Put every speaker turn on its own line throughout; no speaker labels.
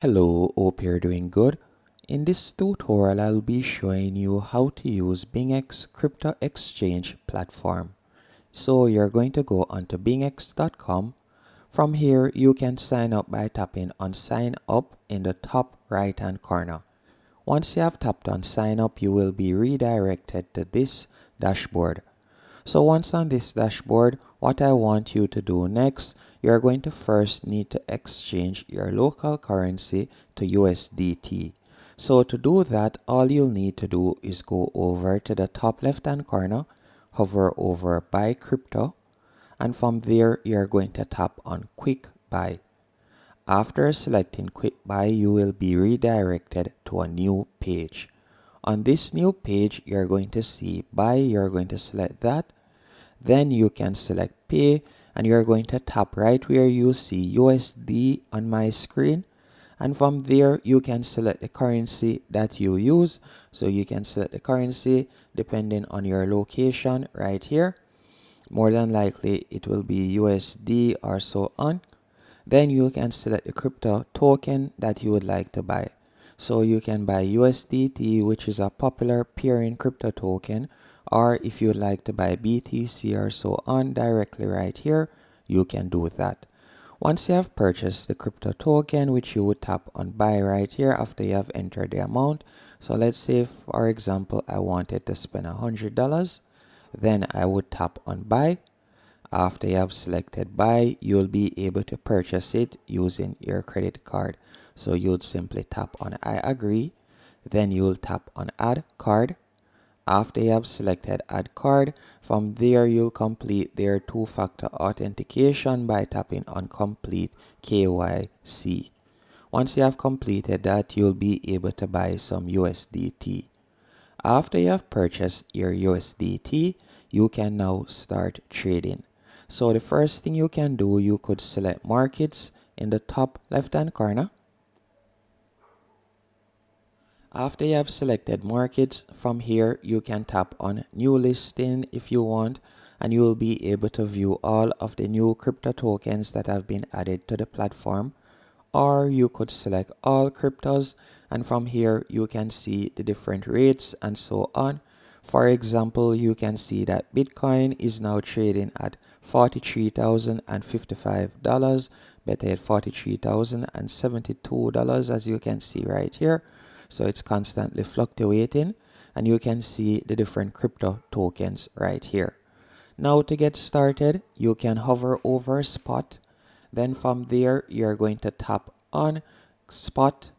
Hello, hope you're doing good. In this tutorial, I'll be showing you how to use Bingx crypto exchange platform. So you're going to go onto bingx.com. From here, you can sign up by tapping on sign up in the top right hand corner. Once you have tapped on sign up, you will be redirected to this dashboard. So once on this dashboard, what I want you to do next, you're going to first need to exchange your local currency to USDT. So to do that, all you'll need to do is go over to the top left hand corner, hover over buy crypto, and from there you're going to tap on quick buy. After selecting quick buy, you will be redirected to a new page. On this new page, you're going to see buy, you're going to select that. Then you can select pay and you're going to tap right where you see USD on my screen, and from there you can select the currency that you use. So you can select the currency depending on your location right here. More than likely it will be USD or so on. Then you can select the crypto token that you would like to buy. So you can buy USDT, which is a popular peering crypto token, or if you would like to buy BTC or so on directly right here, you can do that. Once you have purchased the crypto token, which you would tap on buy right here after you have entered the amount. So let's say, for example, I wanted to spend $100, then I would tap on buy. After you have selected buy, you'll be able to purchase it using your credit card. So you'll simply tap on I agree, then you'll tap on add card. After you have selected add card, from there you'll complete their two-factor authentication by tapping on complete KYC. Once you have completed that, you'll be able to buy some USDT. After you have purchased your USDT, you can now start trading. So the first thing you can do, you could select markets in the top left hand corner. After you have selected markets, from here you can tap on new listing if you want, and you will be able to view all of the new crypto tokens that have been added to the platform. Or you could select all cryptos, and from here you can see the different rates and so on. For example, you can see that Bitcoin is now trading at $43,055, better at $43,072, as you can see right here. So it's constantly fluctuating, and you can see the different crypto tokens right here. Now to get started, you can hover over spot. Then from there, you're going to tap on spot.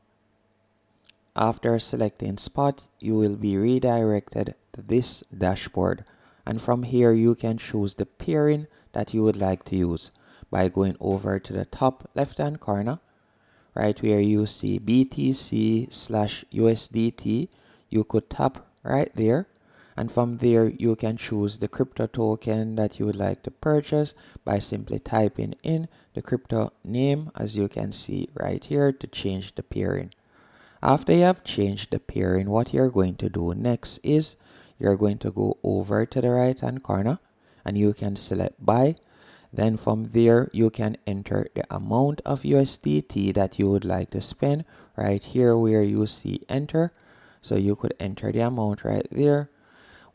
After selecting spot, you will be redirected to this dashboard. And from here, you can choose the pairing that you would like to use by going over to the top left-hand corner, right where you see BTC/USDT. You could tap right there. And from there, you can choose the crypto token that you would like to purchase by simply typing in the crypto name, as you can see right here, to change the pairing. After you have changed the pairing, what you're going to do next is you're going to go over to the right hand corner and you can select buy. Then from there, you can enter the amount of USDT that you would like to spend right here where you see enter. So you could enter the amount right there.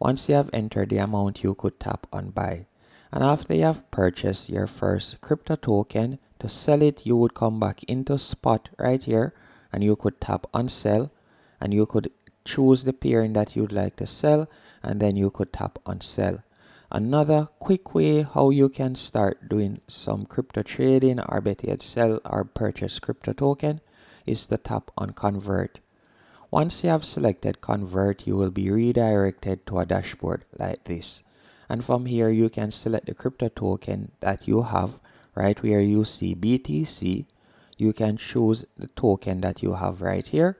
Once you have entered the amount, you could tap on buy. And after you have purchased your first crypto token, to sell it, you would come back into spot right here and you could tap on sell, and you could choose the pairing that you'd like to sell, and then you could tap on sell. Another quick way how you can start doing some crypto trading, or better yet sell or purchase crypto token, is to tap on convert. Once you have selected convert, you will be redirected to a dashboard like this. And from here, you can select the crypto token that you have right where you see BTC. You can choose the token that you have right here.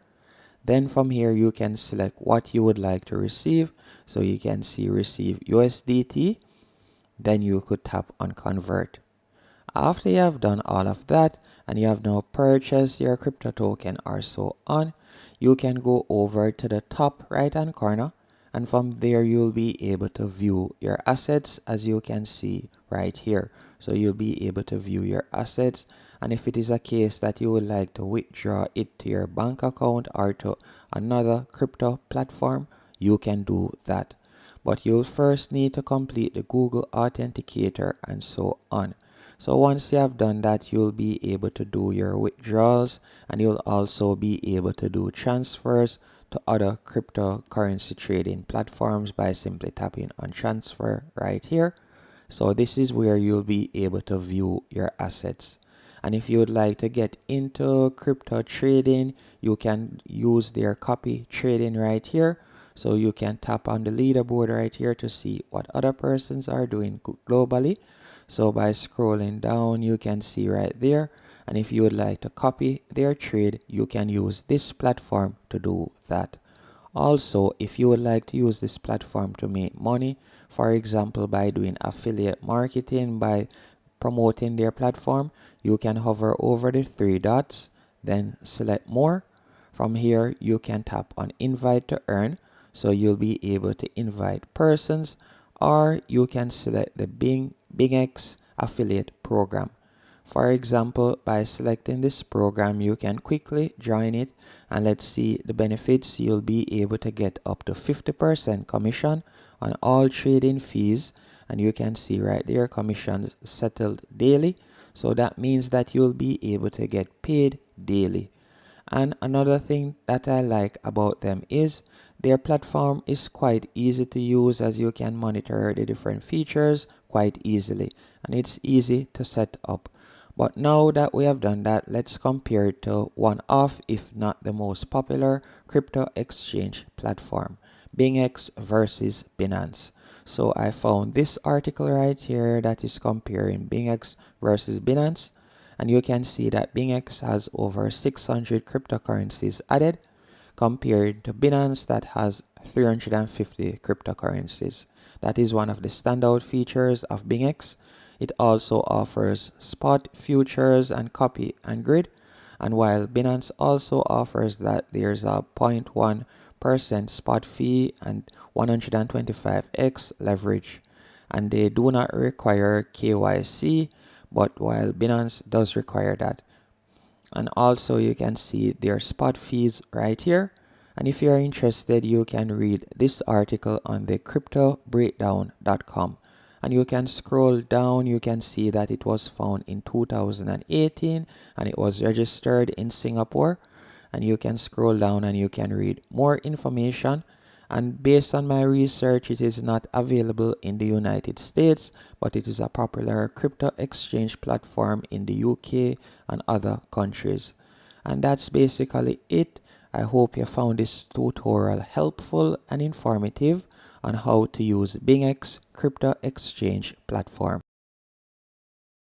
Then from here, you can select what you would like to receive. So you can see receive USDT. Then you could tap on convert. After you have done all of that and you have now purchased your crypto token or so on, you can go over to the top right hand corner, and from there you'll be able to view your assets, as you can see right here. So you'll be able to view your assets, And if it is a case that you would like to withdraw it to your bank account or to another crypto platform, you can do that. But you'll first need to complete the Google Authenticator and so on. So once you have done that, you'll be able to do your withdrawals, and you'll also be able to do transfers to other cryptocurrency trading platforms by simply tapping on transfer right here. So this is where you'll be able to view your assets. And if you would like to get into crypto trading, you can use their copy trading right here. So you can tap on the leaderboard right here to see what other persons are doing globally. So by scrolling down, you can see right there. And if you would like to copy their trade, you can use this platform to do that. Also, if you would like to use this platform to make money, for example, by doing affiliate marketing, by promoting their platform, you can hover over the three dots, then select more. From here, you can tap on invite to earn. So you'll be able to invite persons, or you can select the Bingx affiliate program. For example, by selecting this program, you can quickly join it, and let's see the benefits. You'll be able to get up to 50% commission on all trading fees, and you can see right there commissions settled daily. So that means that you'll be able to get paid daily. And another thing that I like about them is their platform is quite easy to use, as you can monitor the different features quite easily, and it's easy to set up. But now that we have done that, let's compare it to one of, if not the most popular, crypto exchange platform, Bingx versus Binance. So I found this article right here that is comparing Bingx versus Binance, and you can see that Bingx has over 600 cryptocurrencies added, compared to Binance that has 350 cryptocurrencies. That is one of the standout features of Bingx. It also offers spot, futures, and copy and grid. And while Binance also offers that, there's a 0.1% spot fee and 125x leverage. And they do not require KYC, but while Binance does require that. And also you can see their spot fees right here. And if you are interested, you can read this article on the cryptobreakdown.com. And you can scroll down, you can see that it was found in 2018 and it was registered in Singapore. And you can scroll down and you can read more information. And based on my research, it is not available in the United States, but it is a popular crypto exchange platform in the UK and other countries. And that's basically it. I hope you found this tutorial helpful and informative on how to use Bingx crypto exchange platform.